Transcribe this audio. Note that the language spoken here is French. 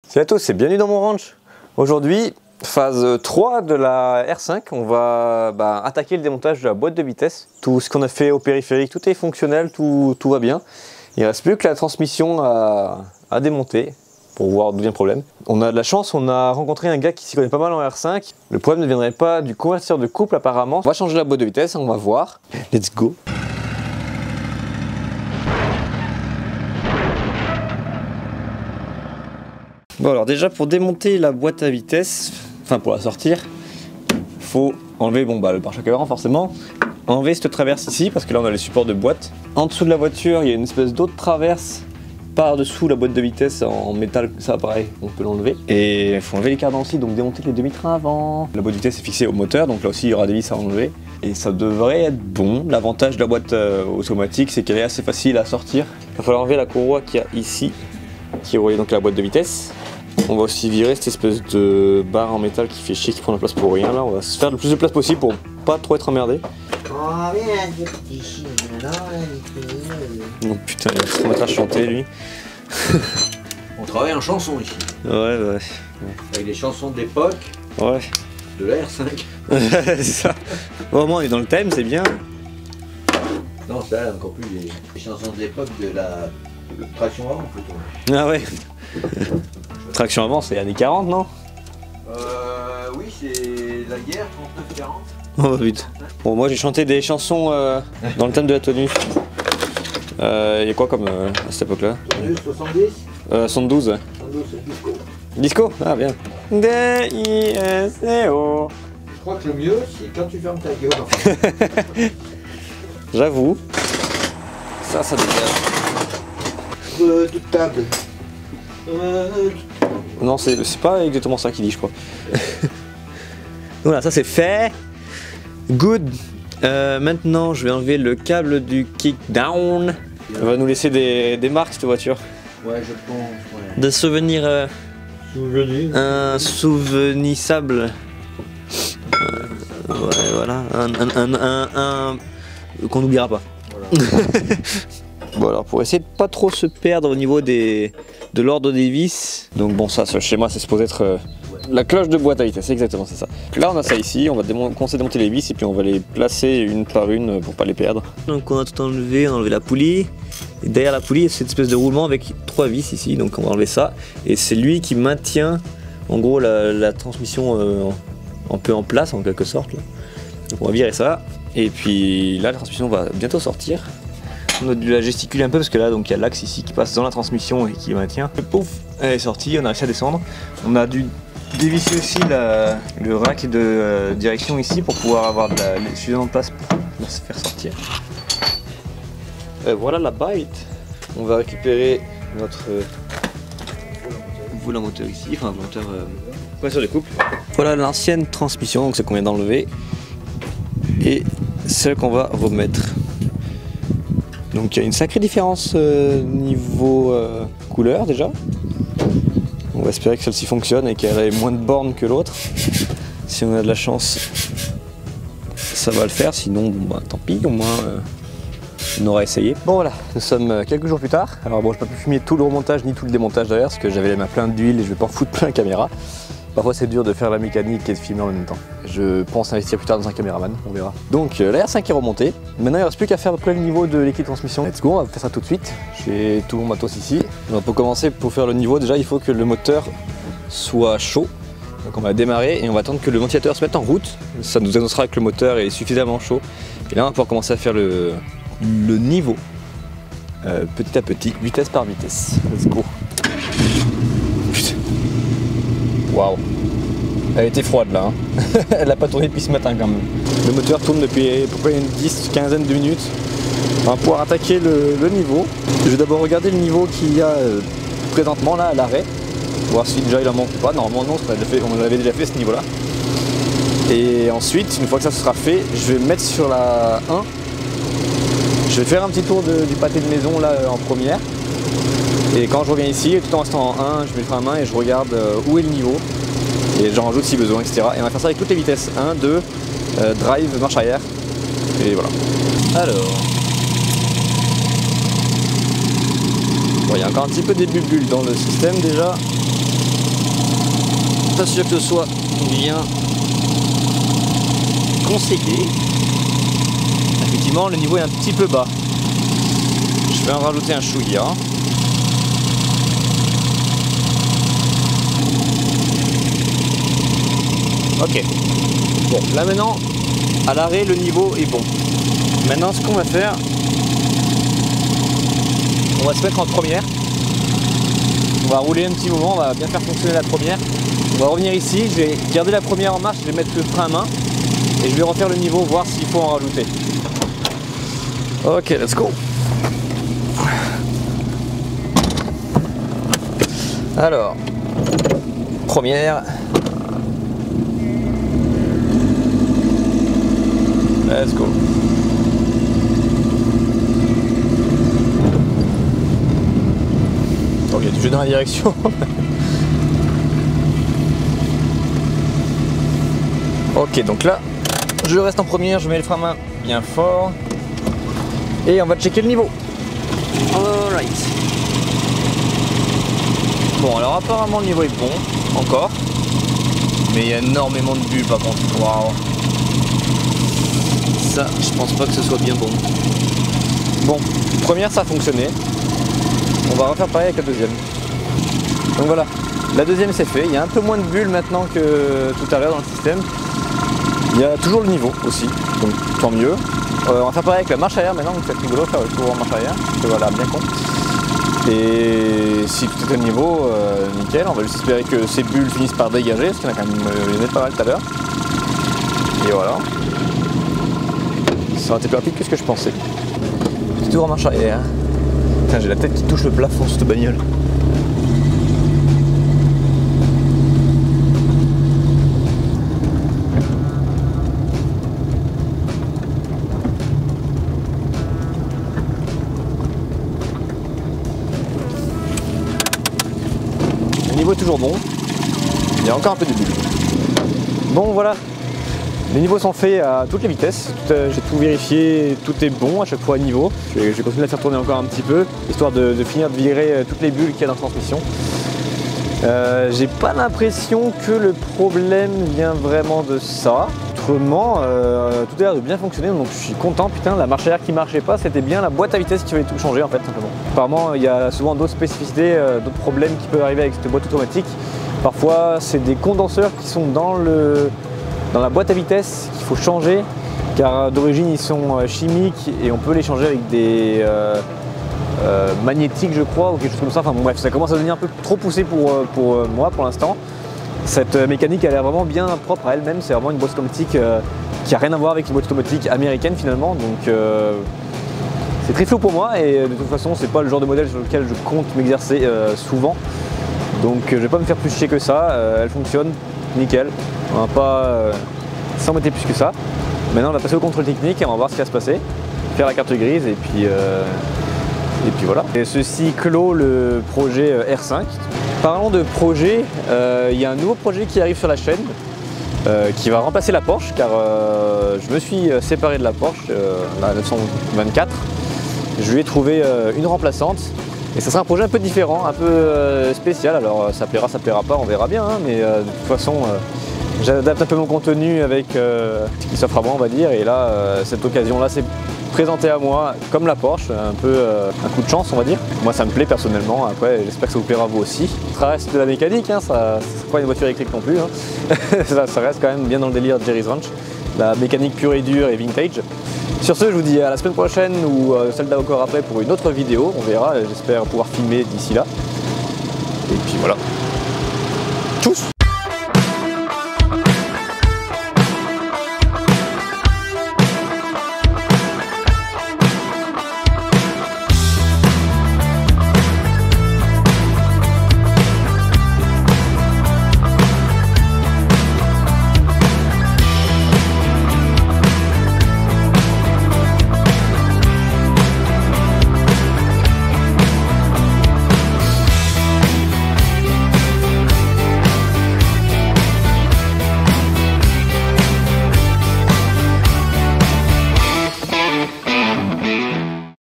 Salut à tous et bienvenue dans mon ranch. Aujourd'hui, phase 3 de la R5, on va attaquer le démontage de la boîte de vitesse. Tout ce qu'on a fait au périphérique, tout est fonctionnel, tout va bien. Il ne reste plus que la transmission à démonter pour voir d'où vient le problème. On a de la chance, on a rencontré un gars qui s'y connaît pas mal en R5. Le problème ne viendrait pas du convertisseur de couple apparemment. On va changer la boîte de vitesse, on va voir. Let's go. Bon alors déjà pour démonter la boîte à vitesse, enfin pour la sortir, faut enlever le pare-choc avant forcément, enlever cette traverse ici parce que là on a les supports de boîte. En dessous de la voiture il y a une espèce d'autre traverse par-dessous la boîte de vitesse en métal, ça pareil, on peut l'enlever. Et il faut enlever les cardans aussi, donc démonter les demi-trains avant. La boîte de vitesse est fixée au moteur, donc là aussi il y aura des vis à enlever. Et ça devrait être bon. L'avantage de la boîte automatique c'est qu'elle est assez facile à sortir. Il va falloir enlever la courroie qu'il y a ici, qui est reliée donc à la boîte de vitesse. On va aussi virer cette espèce de barre en métal qui fait chier, qui prend la place pour rien là. On va se faire le plus de place possible pour pas trop être emmerdé. Oh putain, il va se remettre à chanter lui. On travaille en chanson ici. Ouais. Avec des chansons de l'époque. Ouais. De la R5. C'est ça. Bon, au moins on est dans le thème, c'est bien. Non, ça encore plus les chansons de l'époque de la traction avant plutôt. Ah ouais. Traction avant, c'est les années 40, non? Oui, c'est la guerre, 39-40. Oh putain. Bon, moi j'ai chanté des chansons dans le thème de la tenue. Il y a quoi comme à cette époque-là? 70 72. 72, c'est disco. Disco? Ah bien. D-I-S-C-O. Je crois que le mieux, c'est quand tu fermes ta gueule. J'avoue. Ça dégage. Toute table. Non, c'est pas exactement ça qu'il dit, je crois. Voilà, ça c'est fait. Good. Maintenant, je vais enlever le câble du kickdown. Ça va nous laisser des marques cette voiture. Ouais, je pense. Ouais. Des souvenirs. Insouvenissable. Ouais, voilà. Un qu'on n'oubliera pas. Voilà. Bon alors pour essayer de pas trop se perdre au niveau de l'ordre des vis, donc bon ça chez moi c'est supposé être la cloche de boîte à vitesse, c'est exactement ça. Là on a ça ici, on va commencer à démonter les vis et puis on va les placer une par une pour pas les perdre. Donc on a tout enlevé, on a enlevé la poulie, et derrière la poulie il y a cette espèce de roulement avec 3 vis ici, donc on va enlever ça, et c'est lui qui maintient en gros la transmission un peu en place en quelque sorte. Là. Donc on va virer ça, et puis là la transmission va bientôt sortir. On a dû la gesticuler un peu parce que là donc il y a l'axe ici qui passe dans la transmission et qui maintient. Pouf, elle est sortie, on a réussi à descendre. On a dû dévisser aussi le rack de direction ici pour pouvoir avoir suffisamment de place pour la faire sortir. Voilà la bite. On va récupérer notre volant moteur ici, enfin moteur compresseur de couple. Voilà l'ancienne transmission, donc c'est qu'on vient d'enlever. Et celle qu'on va remettre. Donc il y a une sacrée différence niveau couleur déjà. On va espérer que celle-ci fonctionne et qu'elle ait moins de bornes que l'autre. Si on a de la chance, ça va le faire. Sinon, tant pis, au moins on aura essayé. Bon voilà, nous sommes quelques jours plus tard. Alors bon, je n'ai pas pu filmer tout le remontage ni tout le démontage derrière parce que j'avais les mains pleines d'huile et je vais pas en foutre plein la caméra. Parfois c'est dur de faire la mécanique et de filmer en même temps. Je pense investir plus tard dans un caméraman, on verra. Donc la R5 est remontée. Maintenant il ne reste plus qu'à faire à peu près le niveau de l'équipe de transmission. Let's go, on va faire ça tout de suite. J'ai tout mon matos ici. Donc pour commencer, pour faire le niveau, déjà il faut que le moteur soit chaud. Donc on va démarrer et on va attendre que le ventilateur se mette en route. Ça nous annoncera que le moteur est suffisamment chaud. Et là on va pouvoir commencer à faire le niveau. Petit à petit, vitesse par vitesse. Let's go. Waouh, elle était froide là, hein. Elle n'a pas tourné depuis ce matin quand même. Le moteur tourne depuis à peu près une 10-15 de minutes. On va pouvoir attaquer le niveau. Je vais d'abord regarder le niveau qu'il y a présentement là à l'arrêt. Voir si déjà il en manque ou pas. Normalement non, on avait déjà fait ce niveau là. Et ensuite, une fois que ça sera fait, je vais me mettre sur la 1. Je vais faire un petit tour du pâté de maison là en première. Et quand je reviens ici, tout en restant en 1, je mets le frein à main et je regarde où est le niveau. Et j'en rajoute si besoin, etc. Et on va faire ça avec toutes les vitesses. 1, 2, drive, marche arrière. Et voilà. Alors. Bon, il y a encore un petit peu des bulles dans le système déjà. Pas sûr que ce soit bien conseillé. Effectivement, le niveau est un petit peu bas. Je vais en rajouter un chouïa. Ok. Bon, là maintenant, à l'arrêt, le niveau est bon. Maintenant, ce qu'on va faire, on va se mettre en première. On va rouler un petit moment, on va bien faire fonctionner la première. On va revenir ici, je vais garder la première en marche, je vais mettre le frein à main et je vais refaire le niveau, voir s'il faut en rajouter. Ok, let's go. Alors, première. Let's go. Ok, tu joues dans la direction. Ok, donc là, je reste en première, je mets le frein à main bien fort. Et on va checker le niveau. Alright. Bon, alors apparemment le niveau est bon, encore. Mais il y a énormément de bulles par contre. Waouh. Ça, je pense pas que ce soit bien bon. Bon, première, ça a fonctionné. On va refaire pareil avec la deuxième. Donc voilà, la deuxième c'est fait. Il y a un peu moins de bulles maintenant que tout à l'heure dans le système. Il y a toujours le niveau aussi, donc tant mieux. On va faire pareil avec la marche arrière maintenant, donc c'est rigolo faire le tour en marche arrière. Donc voilà, bien con. Et si tout est au niveau, nickel. On va juste espérer que ces bulles finissent par dégager, parce qu'il y en a quand même pas mal tout à l'heure. Et voilà. Ça aurait été plus rapide que ce que je pensais. Petit tour en marche arrière. Putain, j'ai la tête qui touche le plafond cette bagnole. Le niveau est toujours bon. Il y a encore un peu de bulles. Bon voilà. Les niveaux sont faits à toutes les vitesses, j'ai tout vérifié, tout est bon à chaque fois à niveau. Je vais continuer à faire tourner encore un petit peu, histoire de finir de virer toutes les bulles qu'il y a dans la transmission. J'ai pas l'impression que le problème vient vraiment de ça. Autrement, tout a l'air de bien fonctionner, donc je suis content. Putain, la marche arrière qui marchait pas, c'était bien la boîte à vitesse qui avait tout changé en fait, simplement. Apparemment, il y a souvent d'autres spécificités, d'autres problèmes qui peuvent arriver avec cette boîte automatique. Parfois, c'est des condenseurs qui sont dans la boîte à vitesse qu'il faut changer, car d'origine ils sont chimiques et on peut les changer avec des magnétiques je crois ou quelque chose comme ça. Enfin bon, bref, ça commence à devenir un peu trop poussé pour moi pour l'instant. Cette mécanique elle est vraiment bien propre à elle-même, c'est vraiment une boîte automatique qui n'a rien à voir avec une boîte automatique américaine finalement, donc c'est très flou pour moi et de toute façon c'est pas le genre de modèle sur lequel je compte m'exercer souvent, donc je vais pas me faire plus chier que ça. Elle fonctionne nickel, on va pas s'embêter plus que ça. Maintenant on va passer au contrôle technique et on va voir ce qui va se passer, faire la carte grise et puis voilà. Et ceci clôt le projet R5. Parlons de projet, il y a un nouveau projet qui arrive sur la chaîne qui va remplacer la Porsche, car je me suis séparé de la Porsche, la 924. Je lui ai trouvé une remplaçante. Et ça sera un projet un peu différent, un peu spécial, alors ça plaira pas, on verra bien, hein, mais de toute façon j'adapte un peu mon contenu avec ce qui s'offre à moi on va dire, et là cette occasion là s'est présentée à moi comme la Porsche, un peu un coup de chance on va dire. Moi ça me plaît personnellement, après j'espère que ça vous plaira à vous aussi. Ça reste de la mécanique, hein, c'est pas une voiture électrique non plus, hein. ça reste quand même bien dans le délire de Jerry's Ranch, la mécanique pure et dure et vintage. Sur ce, je vous dis à la semaine prochaine ou celle d'encore après pour une autre vidéo. On verra, j'espère pouvoir filmer d'ici là. Et puis voilà. Tchuss!